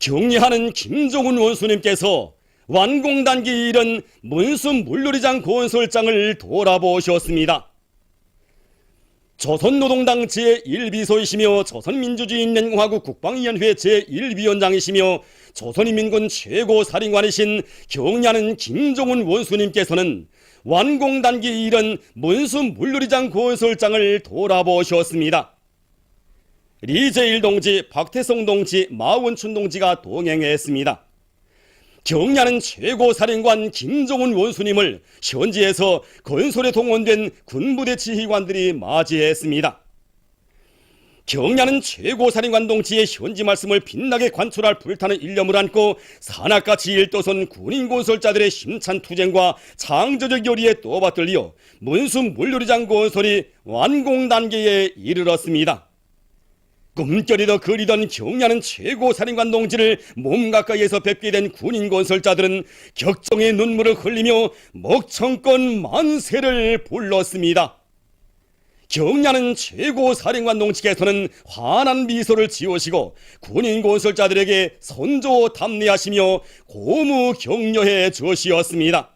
경리하는 김종훈 원수님께서 완공단기 이른 문수 물놀이장 건설장을 돌아보셨습니다. 조선노동당 제1비서이시며 조선민주주의인민공화국 국방위원회 제1위원장이시며 조선인민군 최고사령관이신 경리하는 김종훈 원수님께서는 완공단기 이른 문수 물놀이장 건설장을 돌아보셨습니다. 리제일 동지, 박태성 동지, 마원춘 동지가 동행했습니다. 경리하는 최고사령관 김종훈 원수님을 현지에서 건설에 동원된 군부대 지휘관들이 맞이했습니다. 경리하는 최고사령관 동지의 현지 말씀을 빛나게 관철할 불타는 일념을 안고 산악같이 일도선 군인 건설자들의 힘찬 투쟁과 창조적 요리에 또받들려 문수 물놀이장 건설이 완공 단계에 이르렀습니다. 꿈결이더 그리던 경리하는 최고사령관 동지를 몸 가까이에서 뵙게 된 군인 건설자들은 격정의 눈물을 흘리며 먹청껏 만세를 불렀습니다. 경리하는 최고사령관 동지께서는 환한 미소를 지으시고 군인 건설자들에게 선조 답례하시며 고무 격려해 주시었습니다.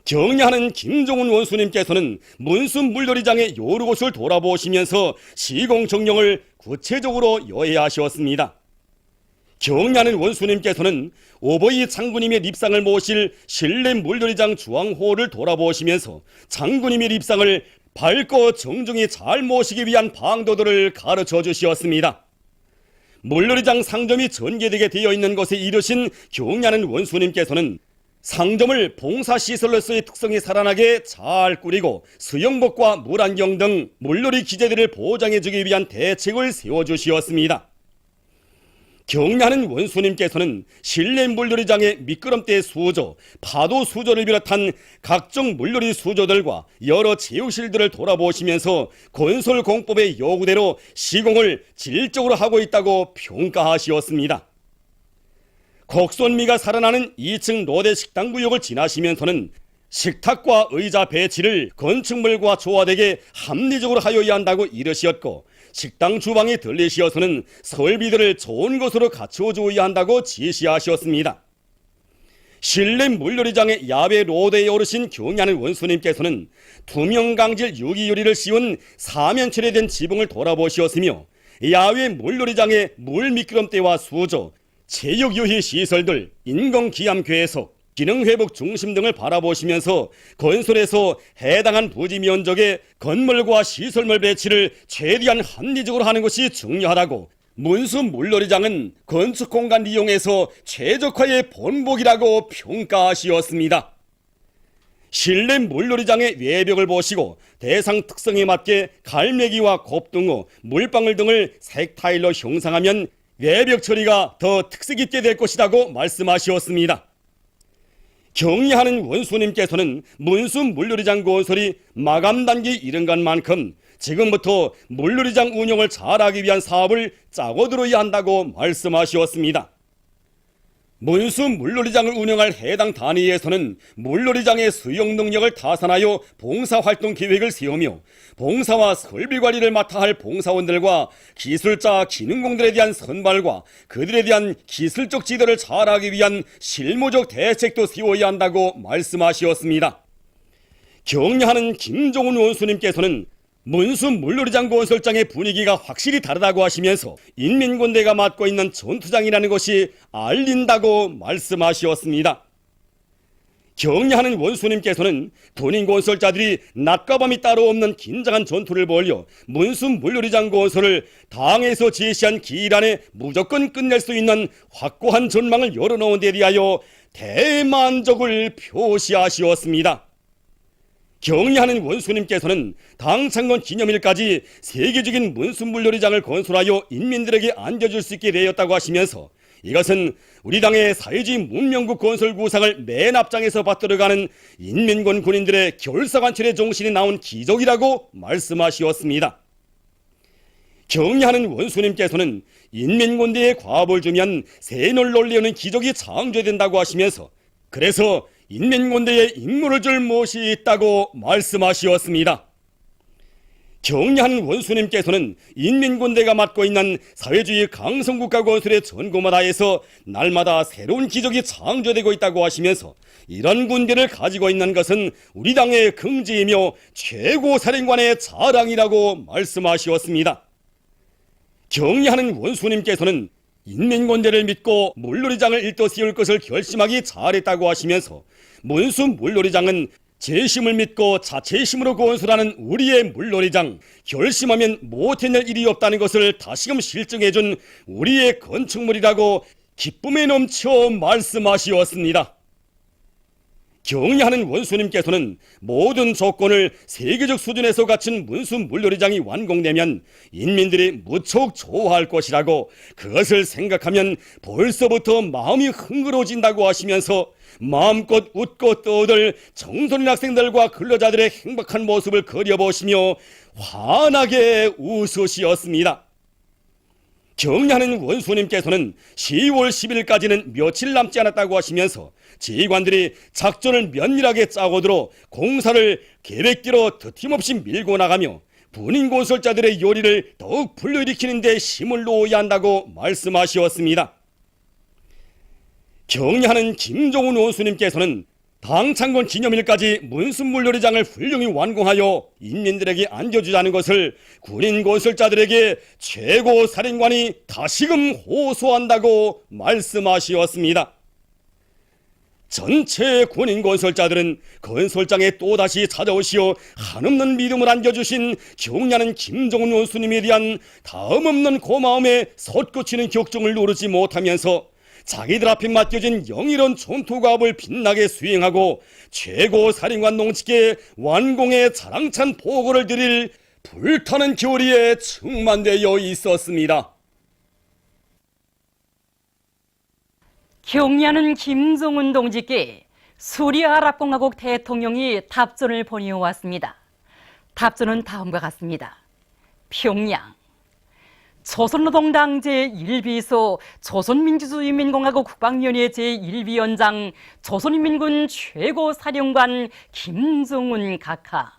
경리하는 김종훈 원수님께서는 문수 물놀이장의 여러 곳을 돌아보시면서 시공정령을 구체적으로 요해하셨습니다. 경리하는 원수님께서는 오버이 장군님의 립상을 모실 실내 물놀이장 주황호를 돌아보시면서 장군님의 립상을 밝고 정중히 잘 모시기 위한 방도들을 가르쳐 주시었습니다. 물놀이장 상점이 전개되게 되어 있는 곳에 이르신 경리하는 원수님께서는 상점을 봉사시설로서의 특성이 살아나게 잘 꾸리고 수영복과 물안경 등 물놀이 기재들을 보장해주기 위한 대책을 세워주시었습니다. 경리하는 원수님께서는 실내 물놀이장의 미끄럼대 수조, 파도 수조를 비롯한 각종 물놀이 수조들과 여러 체육실들을 돌아보시면서 건설공법의 요구대로 시공을 질적으로 하고 있다고 평가하시었습니다. 곡선미가 살아나는 2층 노대 식당구역을 지나시면서는 식탁과 의자 배치를 건축물과 조화되게 합리적으로 하여야 한다고 이르시었고, 식당 주방이 들리시어서는 설비들을 좋은 것으로 갖추어 주어야 한다고 지시하셨습니다. 실내 물놀이장의 야외 로드에 오르신 경리하는 원수님께서는 투명강질 유기유리를 씌운 사면철에 된 지붕을 돌아보시었으며 야외 물놀이장의 물 미끄럼대와 수조, 체육유희 시설들, 인공기암 괴석, 기능회복 중심 등을 바라보시면서 건설에서 해당한 부지 면적의 건물과 시설물 배치를 최대한 합리적으로 하는 것이 중요하다고, 문수 물놀이장은 건축공간 이용에서 최적화의 본보기라고 평가하시었습니다. 실내 물놀이장의 외벽을 보시고 대상 특성에 맞게 갈매기와 곱등어, 물방울 등을 색타일로 형상하면 외벽 처리가 더 특색 있게 될 것이라고 말씀하셨습니다. 경리하는 원수님께서는 문수 물놀이장 건설이 마감 단계에 이른 것만큼 지금부터 물놀이장 운영을 잘하기 위한 사업을 짜고 들어야 한다고 말씀하셨습니다. 문수 물놀이장을 운영할 해당 단위에서는 물놀이장의 수용 능력을 타산하여 봉사활동 계획을 세우며 봉사와 설비 관리를 맡아 할 봉사원들과 기술자, 기능공들에 대한 선발과 그들에 대한 기술적 지도를 잘하기 위한 실무적 대책도 세워야 한다고 말씀하셨습니다. 경리하는 김종훈 원수님께서는 문수 물놀이장 건설장의 분위기가 확실히 다르다고 하시면서 인민군대가 맡고 있는 전투장이라는 것이 알린다고 말씀하셨습니다. 경리하는 원수님께서는 군인 건설자들이 낮과 밤이 따로 없는 긴장한 전투를 벌여 문수 물놀이장 건설을 당에서 제시한 기일 안에 무조건 끝낼 수 있는 확고한 전망을 열어놓은 데 대하여 대만족을 표시하시었습니다. 경리하는 원수님께서는 당 창건 기념일까지 세계적인 문수 물놀이장을 건설하여 인민들에게 안겨줄 수 있게 되었다고 하시면서 이것은 우리 당의 사회주의 문명국 건설 구상을 맨 앞장에서 받들어가는 인민군 군인들의 결사관철의 정신이 나온 기적이라고 말씀하시었습니다. 경리하는 원수님께서는 인민군대에 과업을 주면 새늘 놀리는 기적이 창조된다고 하시면서 그래서 인민군대에 임무를 줄 무엇이 있다고 말씀하시었습니다. 경리하는 원수님께서는 인민군대가 맡고 있는 사회주의 강성국가 건설의 전고마다에서 날마다 새로운 기적이 창조되고 있다고 하시면서 이런 군대를 가지고 있는 것은 우리 당의 긍지이며 최고 사령관의 자랑이라고 말씀하시었습니다. 경리하는 원수님께서는 인민군대를 믿고 물놀이장을 일도 세울 것을 결심하기 잘했다고 하시면서 문수 물놀이장은 재심을 믿고 자체의 힘으로 건설하는 우리의 물놀이장, 결심하면 못해낼 일이 없다는 것을 다시금 실증해준 우리의 건축물이라고 기쁨에 넘쳐 말씀하시었습니다. 경리하는 원수님께서는 모든 조건을 세계적 수준에서 갖춘 문수 물놀이장이 완공되면 인민들이 무척 좋아할 것이라고, 그것을 생각하면 벌써부터 마음이 흥그러워진다고 하시면서 마음껏 웃고 떠들 청소년 학생들과 근로자들의 행복한 모습을 그려보시며 환하게 웃으시었습니다. 경리하는 원수님께서는 10월 10일까지는 며칠 남지 않았다고 하시면서 지휘관들이 작전을 면밀하게 짜고 들어 공사를 계획대로 드팀없이 밀고 나가며 군인 건설자들의 요리를 더욱 불러일으키는 데 힘을 놓아야 한다고 말씀하시었습니다. 경리하는 김종훈 원수님께서는 당 창건 기념일까지 문수물놀이장을 훌륭히 완공하여 인민들에게 안겨주자는 것을 군인 건설자들에게 최고 사령관이 다시금 호소한다고 말씀하시었습니다. 전체 군인 건설자들은 건설장에 또다시 찾아오시어 한없는 믿음을 안겨주신 경리하는 김종훈 원수님에 대한 다음없는 고마움에 솟구치는 격정을 누르지 못하면서 자기들 앞에 맡겨진 영일한 전투가업을 빛나게 수행하고 최고 사령관 농직의 완공의 자랑찬 보고를 드릴 불타는 결의에 충만되어 있었습니다. 경리하는 김종훈 동지께 수리아랍공화국 대통령이 답전을 보내왔습니다. 답전은 다음과 같습니다. 평양 조선노동당 제1비서, 조선민주주의인민공화국 국방위원회 제1위원장, 조선인민군 최고사령관 김종훈 각하.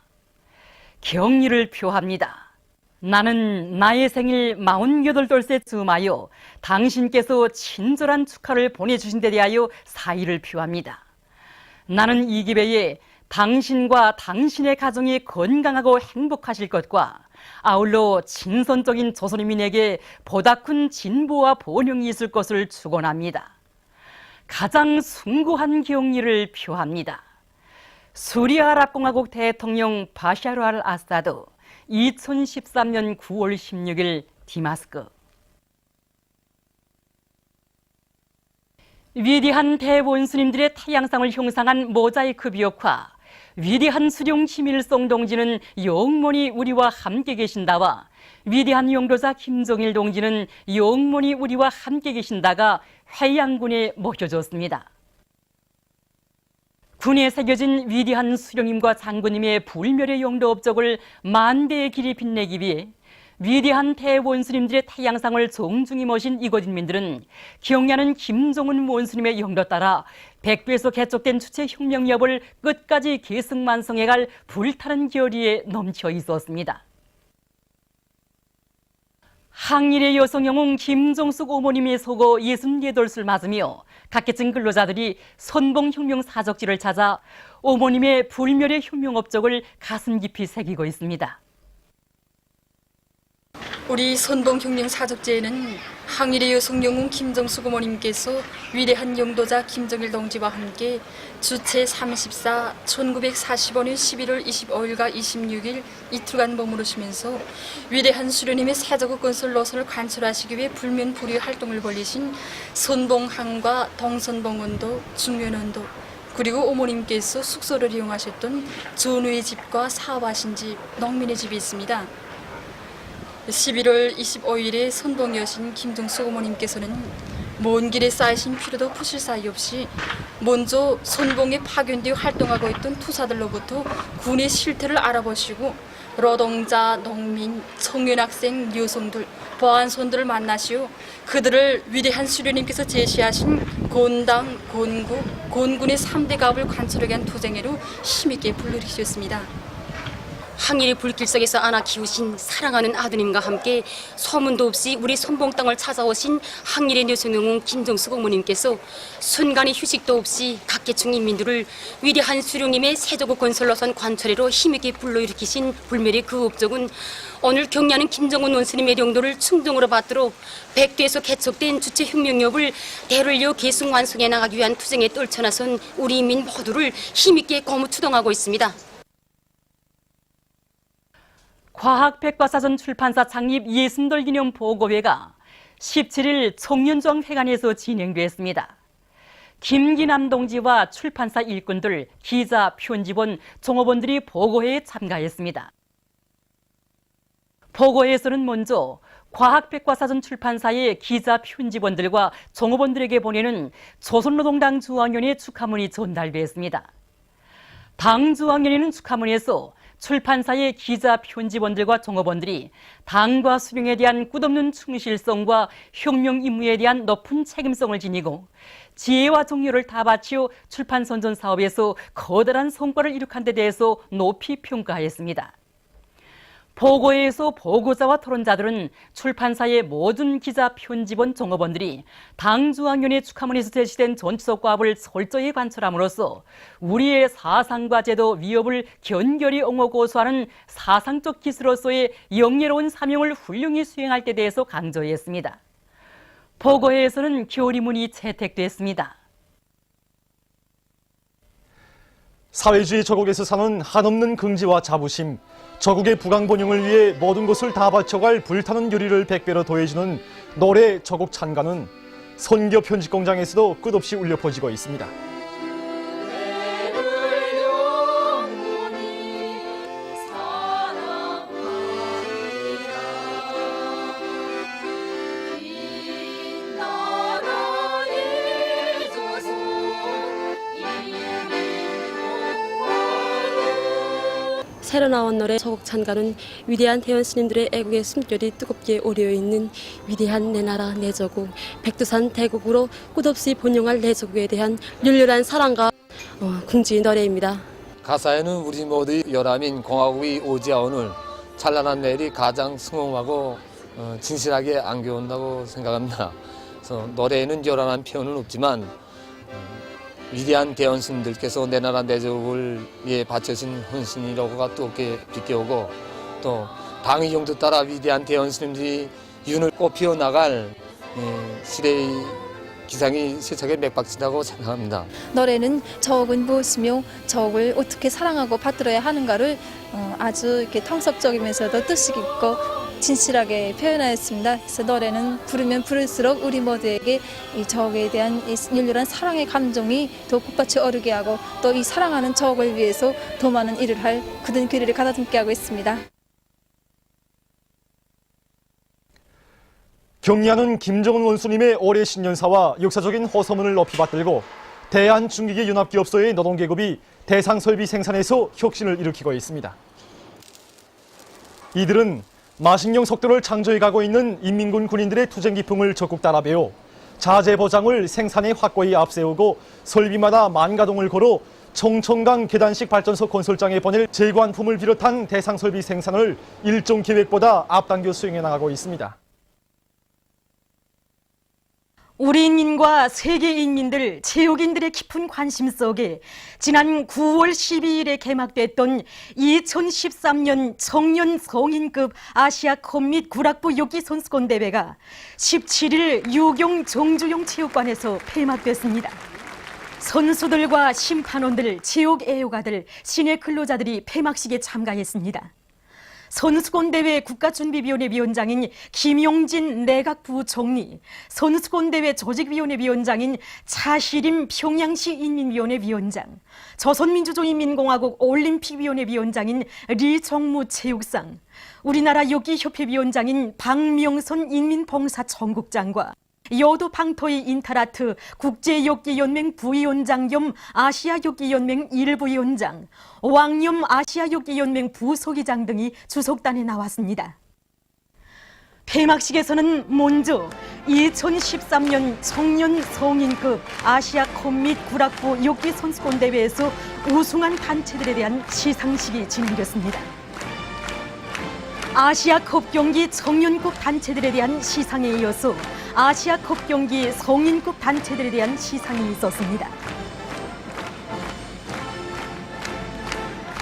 경의를 표합니다. 나는 나의 생일 48돌째 즈음하여 당신께서 친절한 축하를 보내주신 데 대하여 사의를 표합니다. 나는 이 기회에 당신과 당신의 가정이 건강하고 행복하실 것과 아울러 진선적인 조선인민에게 보다 큰 진보와 번영이 있을 것을 축원합니다. 가장 숭고한 경의를 표합니다. 수리아랍공화국 대통령 바샤르 알 아사드 2013년 9월 16일 디마스크. 위대한 대원수님들의 타양상을 형상한 모자이크 비옥화, 위대한 수령 김일성 동지는 영원히 우리와 함께 계신다와 위대한 용도자 김정일 동지는 영원히 우리와 함께 계신다가 회양군에 모셔졌습니다. 군에 새겨진 위대한 수령님과 장군님의 불멸의 용도 업적을 만대의 길이 빛내기 위해 위대한 대원수님들의 타양상을 정중히 모신 이곳 인민들은 경리하는 김종훈 원수님의 영도 따라 백두에서 개척된 주체혁명협을 끝까지 계승만성해갈 불타는 결의에 넘쳐 있었습니다. 항일의 여성 영웅 김종숙 어머님의 소거 68술 맞으며 각계층 근로자들이 선봉혁명 사적지를 찾아 어머님의 불멸의 혁명 업적을 가슴 깊이 새기고 있습니다. 우리 선봉혁명 사적제에는 항일의 여성 영웅 김정숙 어머님께서 위대한 영도자 김정일 동지와 함께 주체 34 1945년 11월 25일과 26일 이틀간 머무르시면서 위대한 수련님의 세자국 건설 노선을 관철하시기 위해 불면불의 활동을 벌이신 선봉항과 동선봉원도, 중면원도, 그리고 어머님께서 숙소를 이용하셨던 전우의 집과 사화신 집, 농민의 집이 있습니다. 11월 25일에 선봉 여신 김정숙 어머님께서는 먼 길에 쌓이신 피로도 푸실 사이 없이 먼저 선봉에 파견되어 활동하고 있던 투사들로부터 군의 실태를 알아보시고 노동자, 농민, 청년 학생, 여성들, 보안손들을 만나시오 그들을 위대한 수련님께서 제시하신 건당, 건국, 건군의 3대 가업을 관철하게 한 투쟁회로 힘있게 불러일으키셨습니다. 항일의 불길 속에서 안아 키우신 사랑하는 아드님과 함께 소문도 없이 우리 선봉 땅을 찾아오신 항일의 뇌성룡 김정숙 어머님께서 순간의 휴식도 없이 각계층 인민들을 위대한 수령님의 세조국 건설로선 관철회로 힘있게 불러일으키신 불멸의 그 업적은 오늘 경리하는 김정은 원스님의 영도를 충정으로 받들어 백두에서 개척된 주체혁명협을 대를 이어 계승 완성해 나가기 위한 투쟁에 떨쳐나선 우리 인민 모두를 힘있게 고무추동하고 있습니다. 과학백과사전 출판사 창립 60돌 기념 보고회가 17일 청년정회관에서 진행됐습니다. 김기남 동지와 출판사 일꾼들, 기자, 편집원, 종업원들이 보고회에 참가했습니다. 보고회에서는 먼저 과학백과사전 출판사의 기자, 편집원들과 종업원들에게 보내는 조선노동당 중앙위원회 축하문이 전달됐습니다. 당 중앙위원회는 축하문에서 출판사의 기자, 편집원들과 종업원들이 당과 수령에 대한 끝없는 충실성과 혁명 임무에 대한 높은 책임성을 지니고 지혜와 정열을 다 바치어 출판 선전 사업에서 커다란 성과를 이룩한 데 대해서 높이 평가했습니다. 보고회에서 보고자와 토론자들은 출판사의 모든 기자, 편집원, 종업원들이 당 중앙위원회 축하문에서 제시된 전치적과업을 철저히 관철함으로써 우리의 사상과 제도 위협을 견결히 옹호 고수하는 사상적 기수로서의 영예로운 사명을 훌륭히 수행할 때 대해서 강조했습니다. 보고회에서는 결의문이 채택됐습니다. 사회주의 저국에서 사는 한없는 긍지와 자부심, 저국의 부강번영을 위해 모든 것을 다 바쳐갈 불타는 유리를 100배로 더해주는 노래 저국 찬가는 선교 편집공장에서도 끝없이 울려 퍼지고 있습니다. 새로 나온 노래 저국 찬가는 위대한 대원 스님들의 애국의 숨결이 뜨겁게 오려있는 위대한 내 나라 내 저국 백두산 대국으로 끝없이 번영할 내 저국에 대한 열렬한 사랑과 긍지 노래입니다. 가사에는 우리 모두 열아민 공화국이 오지아오늘 찬란한 내일이 가장 승홍하고 진실하게 안겨온다고 생각합니다. 그래서 노래에는 요란한 표현은 없지만 위대한 대원스님들께서 내 나라 내 저국을 위해 바쳐진 헌신이라고가 뜨겁게 비껴오고 또 당의 용도 따라 위대한 대원스님들이 윤을 꽃피워 나갈 시대의 기상이 세차게 맥박친다고 생각합니다. 노래는 저국은 무엇이며 저국을 어떻게 사랑하고 받들어야 하는가를 아주 이렇게 통속적이면서도 뜻이 깊고 진실하게 표현하였습니다. 그래서 노래는 부르면 부를수록 우리 모두에게 이 저국에 대한 이 열렬한 사랑의 감정이 더 북받쳐 오르게 하고 또 이 사랑하는 저국을 위해서 더 많은 일을 할 굳은 결의를 가다듬게 하고 있습니다. 경리하는 김정은 원수님의 올해 신년사와 역사적인 호소문을 높이 받들고 대한중기계 연합기업소의 노동계급이 대상설비 생산에서 혁신을 일으키고 있습니다. 이들은 마식령 속도를 창조해 가고 있는 인민군 군인들의 투쟁 기풍을 적극 따라배워 자재 보장을 생산에 확고히 앞세우고 설비마다 만가동을 걸어 청천강 계단식 발전소 건설장에 보낼 제관품을 비롯한 대상 설비 생산을 일정 계획보다 앞당겨 수행해 나가고 있습니다. 우리 인민과 세계 인민들, 체육인들의 깊은 관심 속에 지난 9월 12일에 개막됐던 2013년 청년 성인급 아시아컵 및 구락부 요기 선수권 대회가 17일 유경 정주영 체육관에서 폐막됐습니다. 선수들과 심판원들, 체육 애호가들, 시내 근로자들이 폐막식에 참가했습니다. 선수권대회 국가준비위원회 위원장인 김용진 내각부총리, 선수권대회 조직위원회 위원장인 차시림 평양시 인민위원회 위원장, 조선민주주의인민공화국 올림픽위원회 위원장인 리정무 체육상, 우리나라 요기협회 위원장인 박명선 인민봉사총국장과 여도방토이 인타라트 국제요기연맹 부위원장 겸 아시아요기연맹 일부위원장, 왕염 아시아요기연맹 부소기장 등이 주석단에 나왔습니다. 폐막식에서는 먼저 2013년 청년 성인급 아시아컵 및 구락부 요기 선수권 대회에서 우승한 단체들에 대한 시상식이 진행됐습니다. 아시아컵 경기 청년급 단체들에 대한 시상에 이어서 아시아컵 경기 성인급 단체들에 대한 시상이 있었습니다.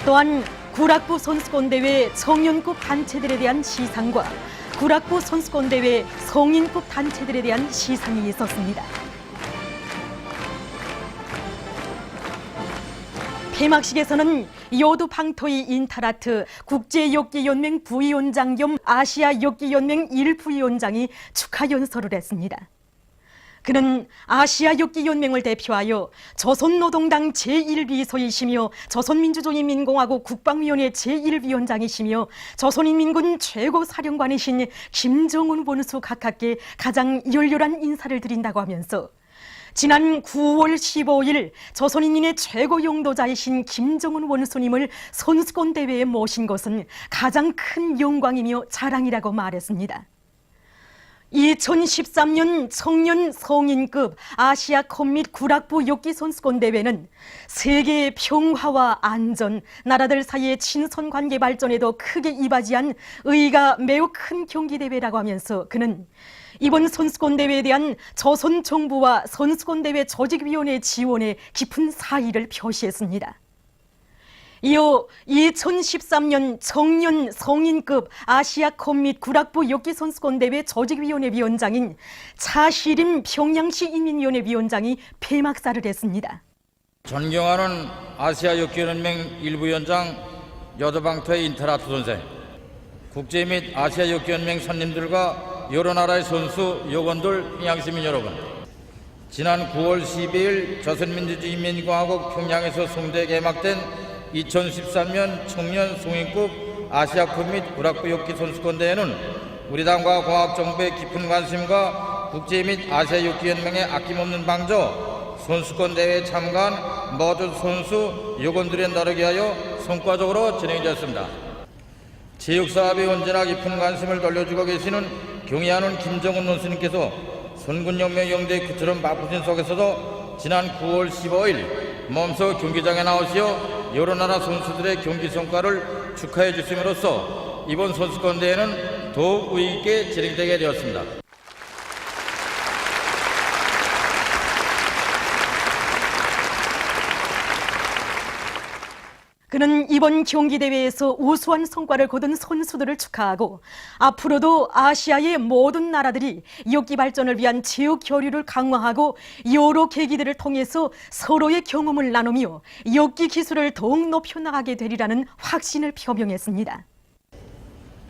또한 구락부 선수권대회 청년급 단체들에 대한 시상과 구락부 선수권대회 성인급 단체들에 대한 시상이 있었습니다. 폐막식에서는 요두 방토이 인타라트 국제역기연맹 부위원장 겸 아시아역기연맹 1부위원장이 축하 연설을 했습니다. 그는 아시아역기연맹을 대표하여 조선노동당 제1비서이시며 조선민주주의인민공화국 국방위원회 제1위원장이시며 조선인민군 최고사령관이신 김정은 원수 각하께 가장 열렬한 인사를 드린다고 하면서 지난 9월 15일 조선인민의 최고 용도자이신 김정은 원수님을 선수권 대회에 모신 것은 가장 큰 영광이며 자랑이라고 말했습니다. 2013년 청년 성인급 아시아컵 및 구락부 역기 선수권 대회는 세계의 평화와 안전, 나라들 사이의 친선 관계 발전에도 크게 이바지한 의의가 매우 큰 경기 대회라고 하면서 그는 이번 선수권 대회에 대한 조선 정부와 선수권 대회 조직위원회 지원에 깊은 사의를 표시했습니다. 이어 2013년 청년 성인급 아시아컵 및 구락부 역기 선수권 대회 조직위원회 위원장인 차시림 평양시 인민위원회 위원장이 폐막사를 했습니다. 존경하는 아시아 역기연맹 1부위원장 요두방토의 인타라트 선생, 국제 및 아시아 역기연맹 손님들과 여러 나라의 선수, 요원들, 평양시민 여러분, 지난 9월 12일 조선민주주의인민공화국 평양에서 송대 개막된 2013년 청년 성인급 아시아컵 및 구락부 역기 선수권 대회는 우리 당과 공화국정부의 깊은 관심과 국제 및 아시아 역기연맹의 아낌없는 방조, 선수권 대회에 참가한 모든 선수, 요원들의 노력에 하여 성과적으로 진행되었습니다. 체육사업에 언제나 깊은 관심을 돌려주고 계시는 경의하는 김정은 원수님께서 선군영명 영대 그처럼 바쁘신 속에서도 지난 9월 15일 몸소 경기장에 나오시어 여러 나라 선수들의 경기 성과를 축하해 주심으로써 이번 선수권 대회는 더욱 의의 있게 진행되게 되었습니다. 그는 이번 경기대회에서 우수한 성과를 거둔 선수들을 축하하고 앞으로도 아시아의 모든 나라들이 역기 발전을 위한 체육 교류를 강화하고 여러 계기들을 통해서 서로의 경험을 나누며 역기 기술을 더욱 높여나가게 되리라는 확신을 표명했습니다.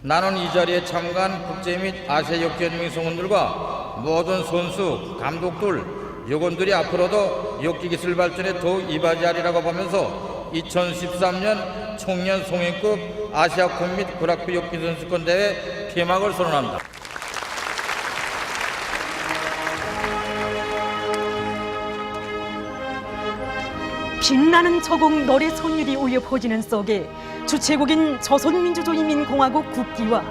나는 이 자리에 참가한 국제 및 아시아 역기연맹 성원들과 모든 선수, 감독들, 요원들이 앞으로도 역기 기술 발전에 더욱 이바지하리라고 보면서 2013년 청년 성인급 아시아컵 및 구락부 역기 선수권 대회 폐막을 선언합니다. 빛나는 저공 노래 선율이 울려 퍼지는 속에 주최국인 조선민주주의인민공화국 국기와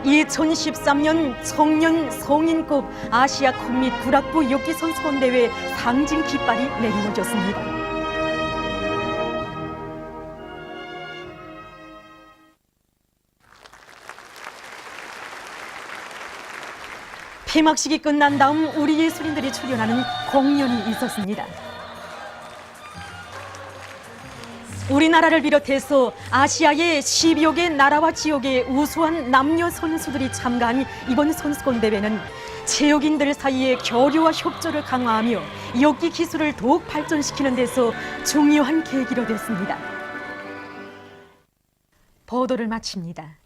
2013년 청년 성인급 아시아컵 및 구락부 역기 선수권 대회 상징 깃발이 내리워졌습니다. 폐막식이 끝난 다음 우리 예술인들이 출연하는 공연이 있었습니다. 우리나라를 비롯해서 아시아의 10여 개 나라와 지역의 우수한 남녀 선수들이 참가한 이번 선수권 대회는 체육인들 사이의 교류와 협조를 강화하며 역기 기술을 더욱 발전시키는 데서 중요한 계기로 됐습니다. 보도를 마칩니다.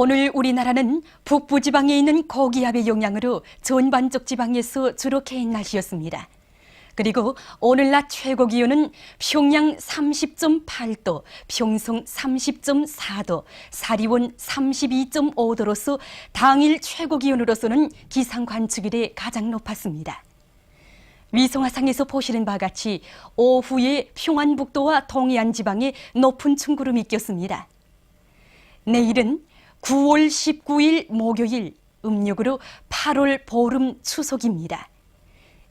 오늘 우리나라는 북부지방에 있는 고기압의 영향으로 전반적 지방에서 주로 개인 날씨였습니다. 그리고 오늘 낮 최고 기온은 평양 30.8도, 평성 30.4도, 사리원 32.5도로서 당일 최고 기온으로서는 기상 관측 이래 가장 높았습니다. 위성화상에서 보시는 바와 같이 오후에 평안북도와 동해안 지방에 높은 층구름이 꼈습니다. 내일은 9월 19일 목요일, 음력으로 8월 보름 추석입니다.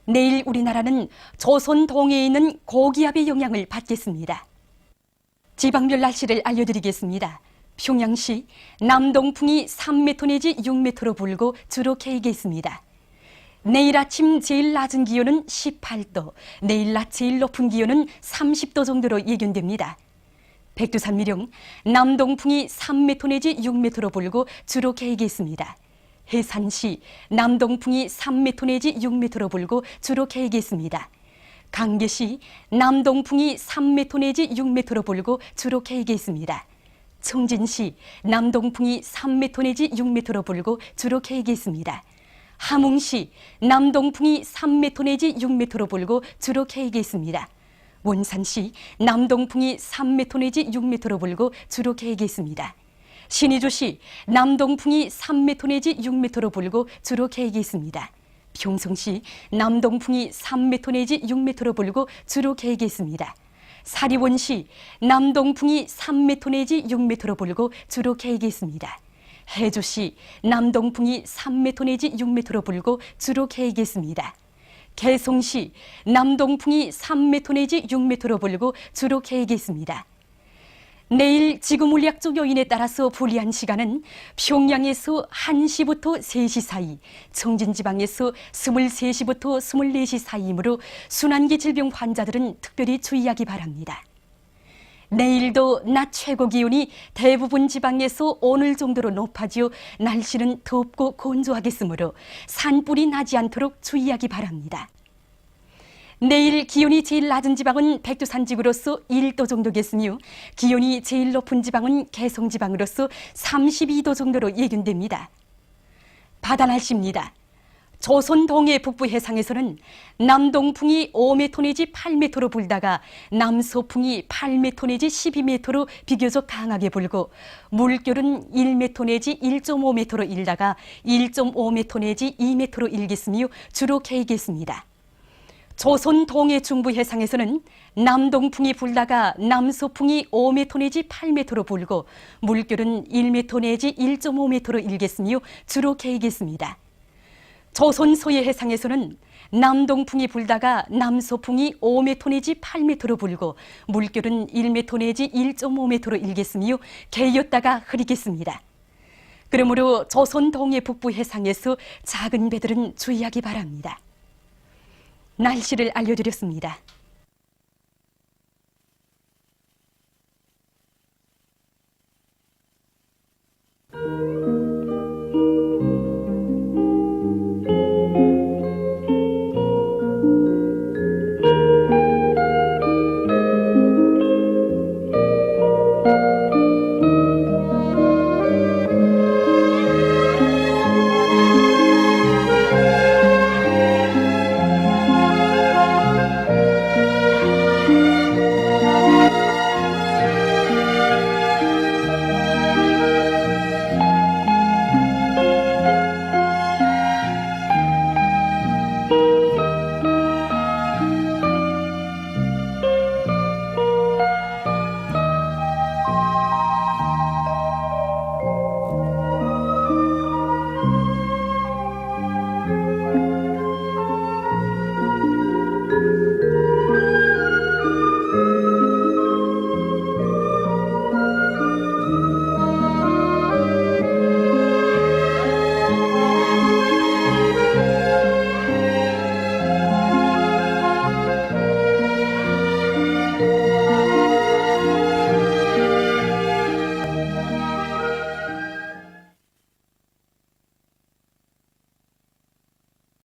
내일 우리나라는 조선 동해에 있는 고기압의 영향을 받겠습니다. 지방별 날씨를 알려드리겠습니다. 평양시 남동풍이 3m 내지 6m로 불고 주로 개이겠습니다. 내일 아침 제일 낮은 기온은 18도, 내일 낮 제일 높은 기온은 30도 정도로 예견됩니다. 백두산 미령 남동풍이 3m 내지 6m로 불고 주로 개이겠습니다. 해산시 남동풍이 3m 내지 6m로 불고 주로 개이겠습니다. 강계시 남동풍이 3m 내지 6m로 불고 주로 개이겠습니다. 청진시 남동풍이 3m 내지 6m로 불고 주로 개이겠습니다. 함흥시 남동풍이 3m 내지 6m로 불고 주로 개이겠습니다. 원산시 남동풍이 3m 내지 6m로 불고 주로 개이겠습니다. 신의주시 남동풍이 3m 내지 6m로 불고 주로 개이겠습니다. 평성시 남동풍이 3m 내지 6m로 불고 주로 개이겠습니다. 사리원시 남동풍이 3m 내지 6m로 불고 주로 개이겠습니다. 해주시 남동풍이 3m 내지 6m로 불고 주로 개이겠습니다. 개송시 남동풍이 3m 내지 6m로 불고 주로 개이겠습니다. 내일 지구물리학적 요인에 따라서 불리한 시간은 평양에서 1시부터 3시 사이, 청진지방에서 23시부터 24시 사이이므로 순환기 질병 환자들은 특별히 주의하기 바랍니다. 내일도 낮 최고 기온이 대부분 지방에서 오늘 정도로 높아지어 날씨는 덥고 건조하겠으므로 산불이 나지 않도록 주의하기 바랍니다. 내일 기온이 제일 낮은 지방은 백두산 지구로서 1도 정도겠으며 기온이 제일 높은 지방은 개성 지방으로서 32도 정도로 예견됩니다. 바다 날씨입니다. 조선 동해 북부 해상에서는 남동풍이 5m 내지 8m로 불다가 남서풍이 8m 내지 12m로 비교적 강하게 불고 물결은 1m 내지 1.5m로 일다가 1.5m 내지 2m로 일겠으며 주로 개이겠습니다. 조선 동해 중부 해상에서는 남동풍이 불다가 남서풍이 5m 내지 8m로 불고 물결은 1m 내지 1.5m로 일겠으며 주로 개이겠습니다. 조선 서해 해상에서는 남동풍이 불다가 남서풍이 5m 내지 8m로 불고 물결은 1m 내지 1.5m로 일겠으며 개였다가 흐리겠습니다. 그러므로 조선 동해 북부 해상에서 작은 배들은 주의하기 바랍니다. 날씨를 알려드렸습니다.